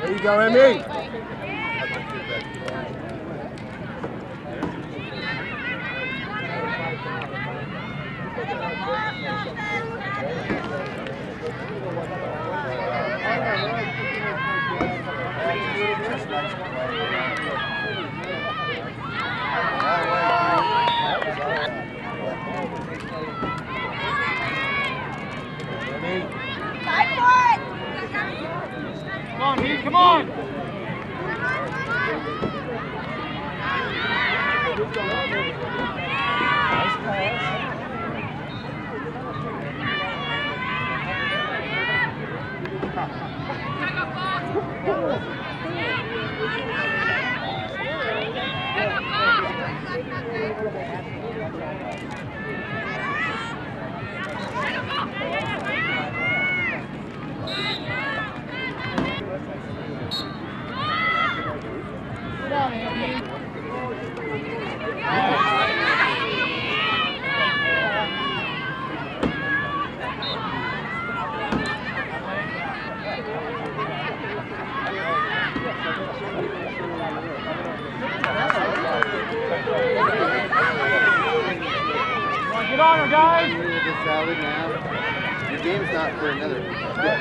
There you go, Emmy. Come on, Heath, come on! Get on her, guys! Your game's not for another 50 minutes. 5-0.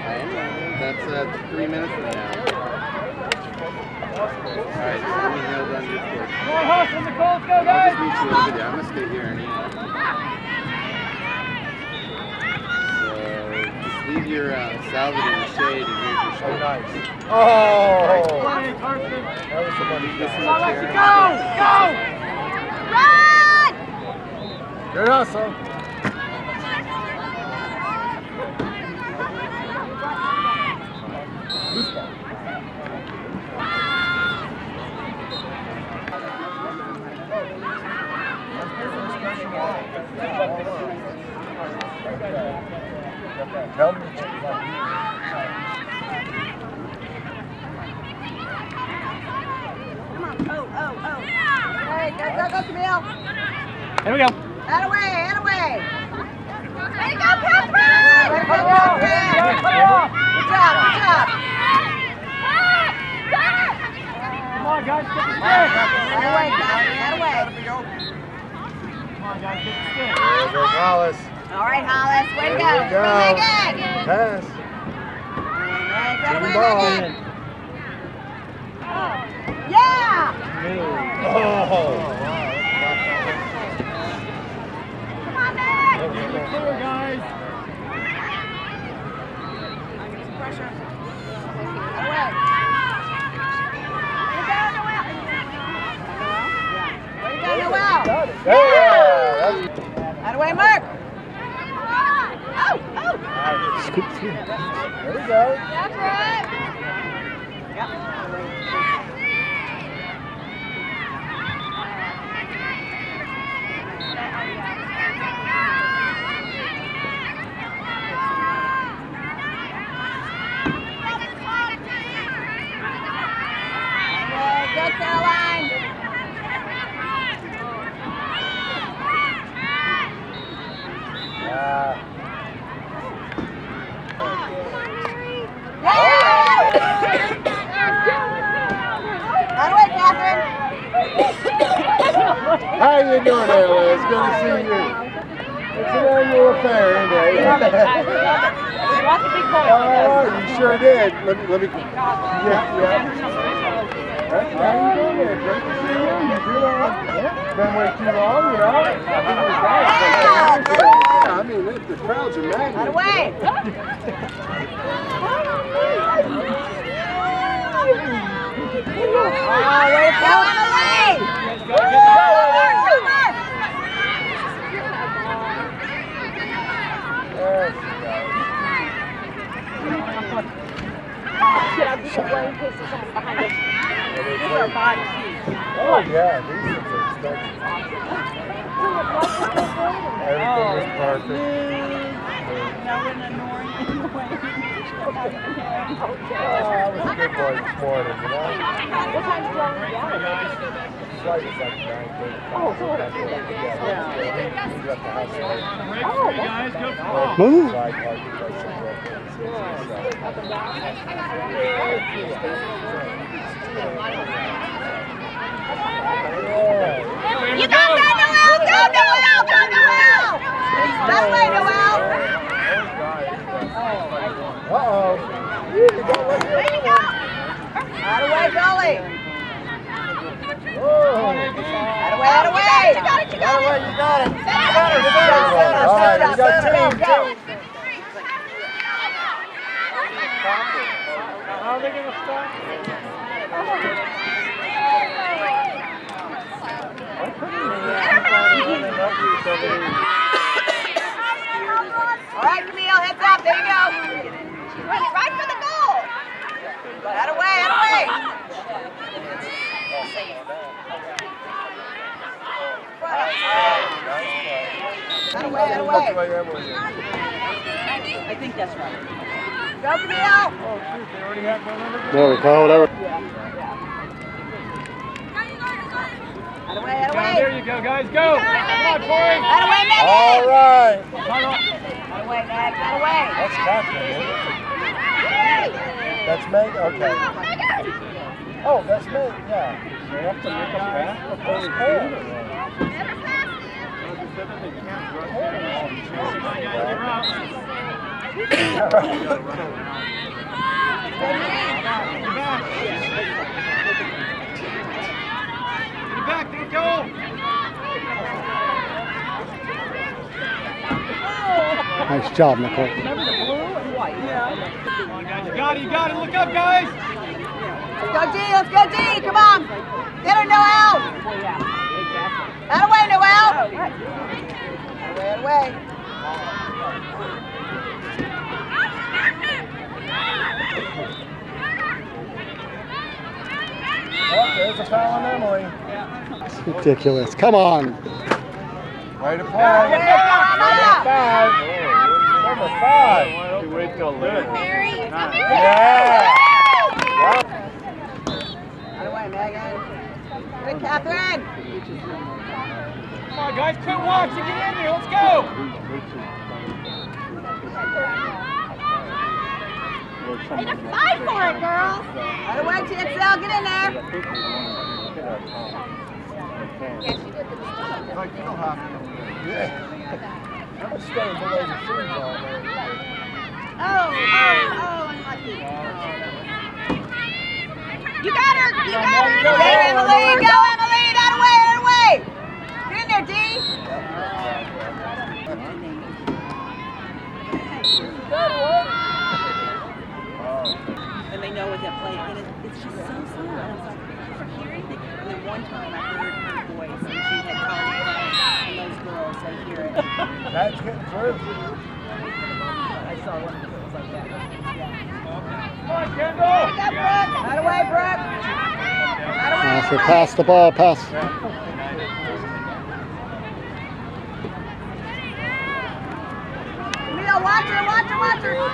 I know. That's 3 minutes from now. Alright, so let me nail down your score. Come on, hustle, the Colts, go, I'll guys! just meet you over there. I'm going to stay here and eat. So, just leave your salad in the shade and here's your score. Nice. Oh! That was the money. Go! Go! Run! Good hustle. Tell me. Come on. Oh. Hey, go, Camille. Here we go. Out away. Way to go, Catherine! Good job. Come on, guys, get the stick! Out away, Catherine, Come on, guys, get the stick. There goes Hollis. All right, Hollis, way to go. There we go. Megan. Pass. Get away, ball. Megan. Yeah! Oh. Come on, Meg! Clear, guys. Some pressure. Away. Way to go, Noel. Way to go, Noel. Yeah. Out away, Mark. Oh. There we go. That's right. Yep. Go, Caroline. Out away, Catherine. How you doing there, Liz? Good to see you. It's an annual affair, isn't it? Oh, you sure did. Let me. Yeah. How you doing there? Great to see you. You doing? Been way too long, you know. I mean, the crowds are mad. Out away. Way to go, Emily. Go, Mark. Oh yeah, these things are expensive. Everything is perfect. I was a good boy this morning, you know? What time's it going? Flight is like 9:35. Oh, cool. Yeah. We left the house early. Guys, go for it. Flight parked at some You got that, Noel! Go, Noel! Go, Noel! That way, Noel! Uh-oh. Way to go! Out of way, goalie! Whoa. Out of way, out of way! You got it, you got it! You got it. Center, All right, you got center, team, go! How are they going to start? All right, Camille, heads up. There you go. Right for the goal. Out of way, out of way. Out of way, out of way. I think that's right. Go, Camille. There we go, whatever. Out of way, out of way. There you go, guys. Go. Come on, Corey. Out of way, Megan. All right. Out Out of way, Meg. Out of way. That's Catherine. That's Meg? Okay. Oh, that's Meg, yeah. That's Pam. Back, there you go. Nice job, Nicole. Remember the blue and white? Yeah. Come on, guys. You got it, you got it. Look up, guys. Let's go, D. Let's go, D. Come on. Get her, Noel. Out of way, Noel. Out of way. Oh, there's a foul on Emily. Ridiculous. Come on. Way to play. Number 5. Number 5. Wait till later. Yeah. Out of way, Megan. Good, Catherine. Come on, guys. Quit watching. Get in there. Let's go. Fight for it, girls. Out of way, TXL. Get in there. Yeah. I'm staying below the food ball, man. Oh, unlucky. You got her. You got her. Go, Emily. Go, Emily. Out of way, out of way. Get in there, D. And they know what they're playing, and it's just so fun. For hearing the, and then one time I heard her voice, and she had college friends, and those girls, they hear it. That's getting through. I saw one of the girls like that. Come on, Kendall. Pick up, Brooke. Out of way, Brooke. Out of way, out So of way. pass the ball, pass. Camille, watch her, watch her, watch her. There you go.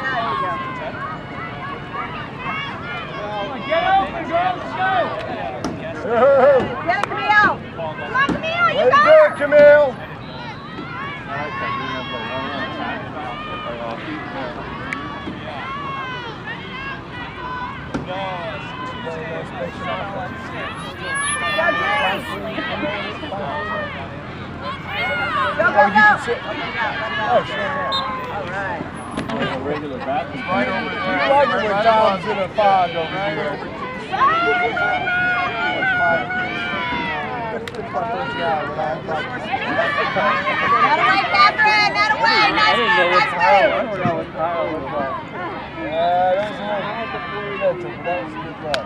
Come on, get open, girls. Let's go. Get it, Camille. Come on, Camille. Way You to got go, her. Camille. Go, James. Go, Oh, go, you go. can sit. Oh, sure, yeah. All right. Right over there. You like it when Tom's in a fog over here. Out of way, Catherine. Out of way. Nice move, nice move. Yeah, that was a little mental, but that was a good play.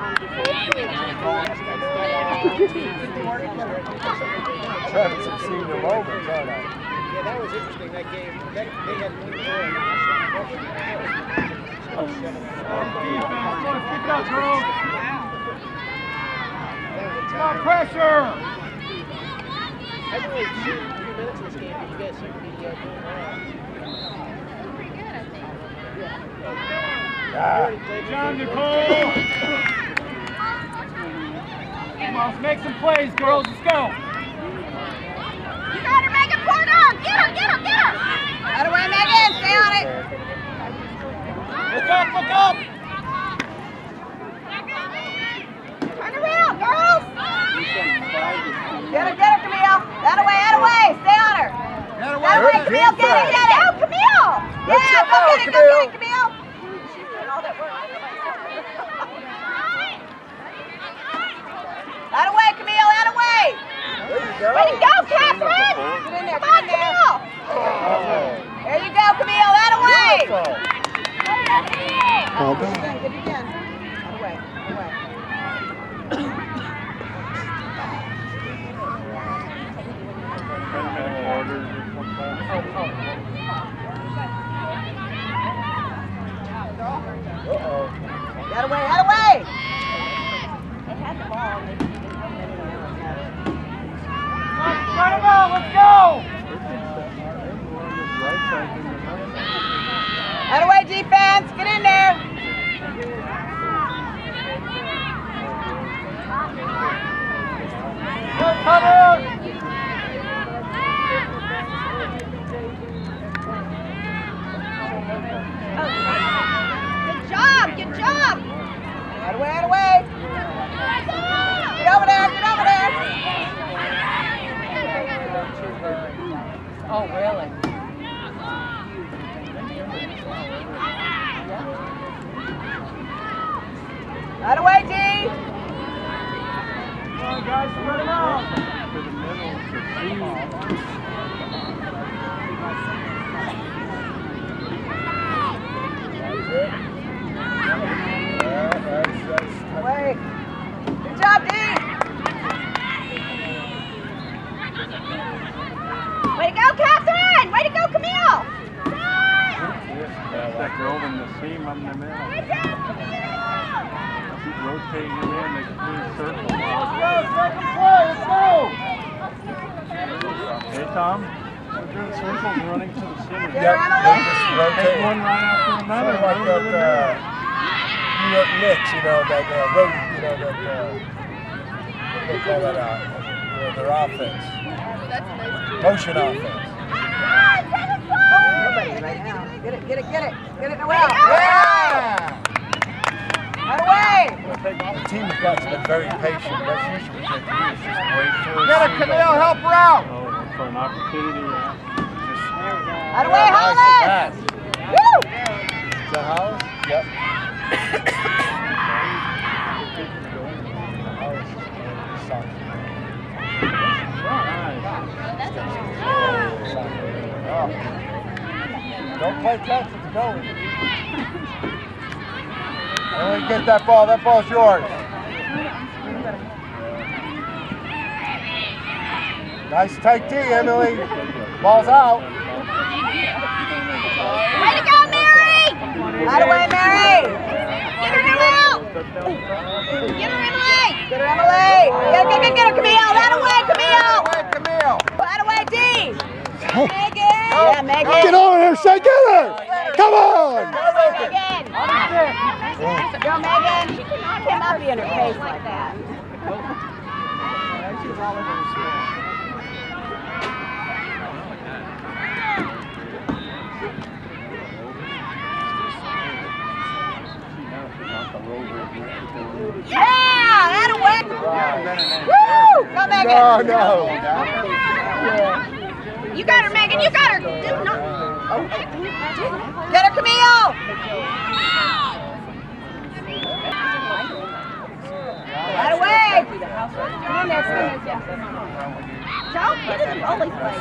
Having some senior moments, aren't I? Yeah, that was interesting, that game. They had one goal. Come on, pick up, girls. Come on, pressure. I've only seen 3 minutes of this game, but you guys seem to be doing well. Good job, Nicole. Come on, let's make some plays, girls. Let's go. You got her, Megan Porter. Get her, get her, get her. Out of way, Megan. Stay on it. Look up, look up! Turn around, girls! Get her, Camille! That away, stay on her! That away, Camille, get it! Go, Camille! Yeah, go get it, Camille! She's doing all that work. That away, Camille, that away! There you go. Way to go, Catherine! Get in there, come on, Camille! There you go, Camille, that away! Well done. Get it again. That away, That away! They had the ball and they didn't come Spread them out, let's go! That away, defense! Get in there! Come out! Good job! That away! Get over there! Oh, really? That away, D! Come on, guys, spread them out! Away! Good job, D! Way to go, Catherine! Way to go, Camille! That girl in the seam up in the middle. Keep rotating it in, they clean circle. Let's go, second play, let's go! Hey Tom, we're doing circles and running to the center. Get her, Emily! Take one right after another. Sort of like that New York Knicks, road, what do they call that out? Their offense. Motion offense. Nobody right now. Get it away! Yeah! Right away! The team has got been very patient. That's usually what they do, is just wait for Get her, Camille, help her out! Oh, for an opportunity. Right away, Hollis! Woo! Is that Hollis? Yep. Don't play catch, it's going. Only get that ball. That ball's yours. Nice tight D, Emily. Ball's out. Way to go, Mary! Right away, Mary! Get her, Emily! Get her, Emily! Get her, Emily! Get her, Camille! That away, Camille! Camille. That away, D! Megan! Yeah, Megan! Get over here, Shay, get her! Come on! Megan! Go, Megan! She cannot be in her face like that. She's all over her screen. Yeah! That away! Woo! Go, Megan! No. You got her, Megan! You got her! Get her, Camille! Right away! Come in there, Don't get in the goalie's way.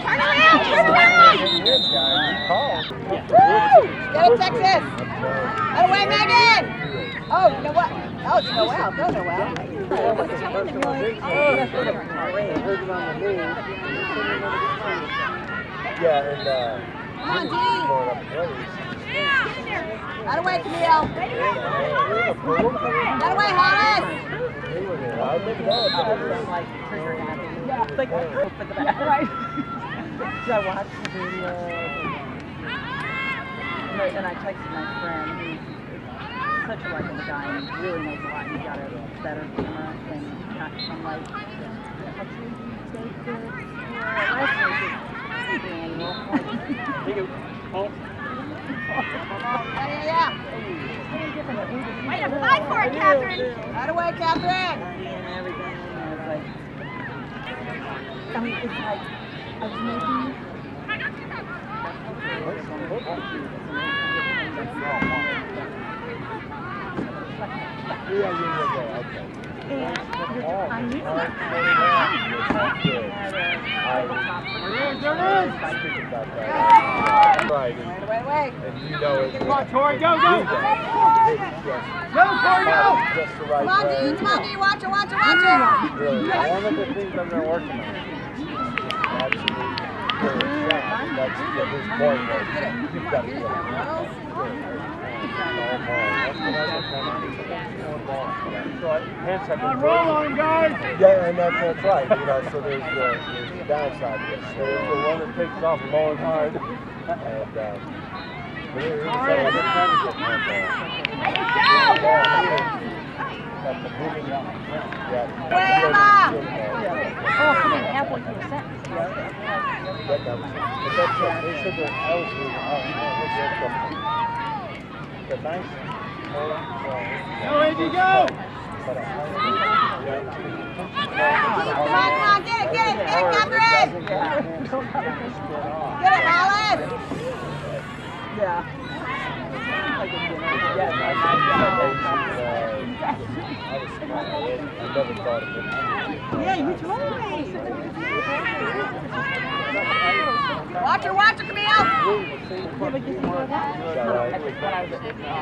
Turn around! Woo! Get it, Texas! Right away, Megan! Oh, you know what? Oh, it's Noel. Go, Noel. What's your name? Yeah, and Come on, D. That away, Camille. That away, Hollis. So I watched the video, and I texted my friend who's such a likable guy and he really knows a lot and he's got a better camera than I'm like, how do you take this? Daniel. Way to fight for it, Catherine. That away, Catherine. And everything. And it's like, I mean, it's like, I was making. I knew that. Right. Wait. And you know it. Come on, Tori, go, go! Go, Tori, go! Just the right Come on, way. dude. Watch it. Really, one of the things I've been working on. Absolutely. That's his point. You've got to get it. Come on, roll on him, guys! Yeah, and that's right. You know, so there's the downside to this. So there's the one that takes off long hard, and but it is trying to Way up! Oh, come in, halfway through a sentence. But that's what they said that else was the nice. Go, Andy, go! Come on, get it, Catherine! Get it, Alice! Yeah. I never thought of it. Yeah, you told me. Watch her, Camille!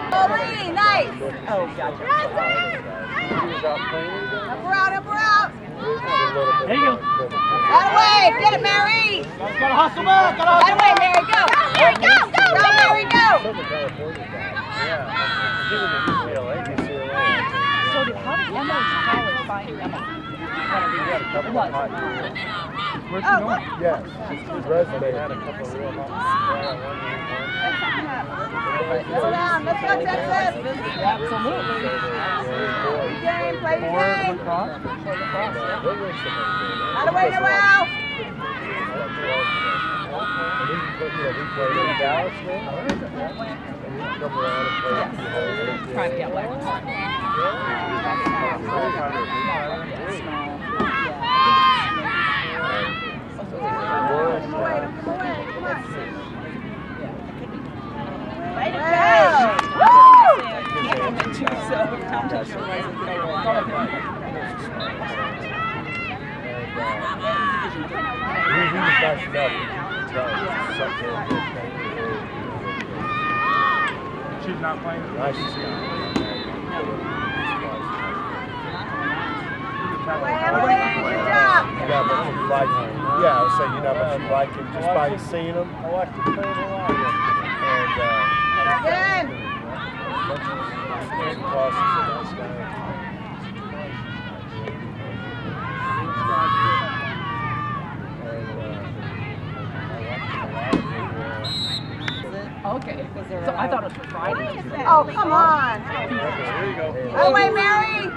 Oh, Lee, nice! Oh, gotcha. Up her out! There you go. That away! Get it, Mary! Gotta hustle back! That away, Mary, go! Mary, go! So did Emily's college find Emily? What? Where's she going? Yes, his resume had a couple of real Settle down, let's go, Texas! Absolutely. Game, play the game! Lacrosse? That away, Noel! We played in Dallas, and he come around and played a few holes. Trying to get away. Way to go! He was nice enough. She's not playing. Nice to see him. Emily, good job! Yeah, but you like him. Yeah, I was saying, you know, but you like him just by seeing him. I like to play him a lot. And, Again! Cross is a nice guy. Okay. So I thought it was Friday. Oh, come on! There you go. That way, Mary!